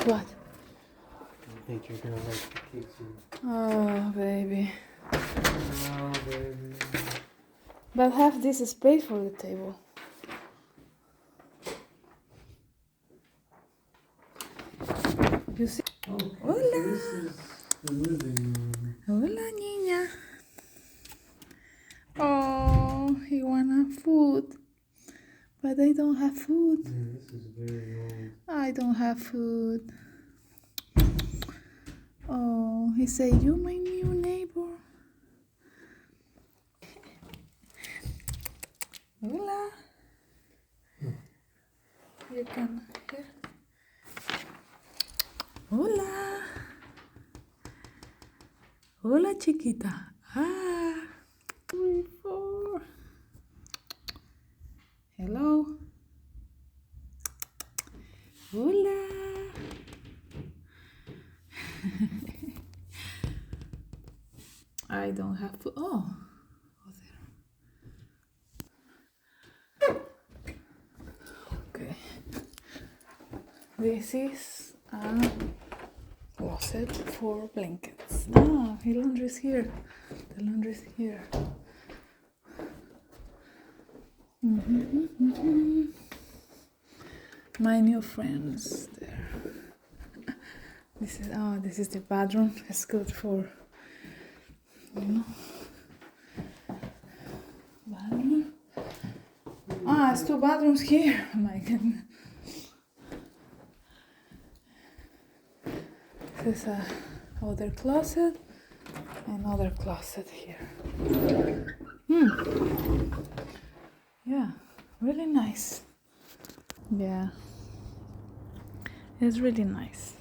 What? I think you're gonna like the cakes. Oh, baby. Oh, baby. But have this space for the table. You see? Okay, Hola. so this is the living room. Hola, niña. Oh, he wanna food. But I don't have food. Yeah, this is very old. I don't have food. Oh, he said, you my new neighbor. Hola. You can hear. Hola. Hola, chiquita. Ah. 3, 4. Hello. Hola. I don't have food. Oh, there. Okay. This is a closet for blankets. Ah, the laundry's here. The laundry's here. My new friends there. This is the bathroom. It's good for bathroom. It's 2 bathrooms here. Oh my goodness. This is other closet, another closet here. Yeah, really nice. Yeah, it's really nice.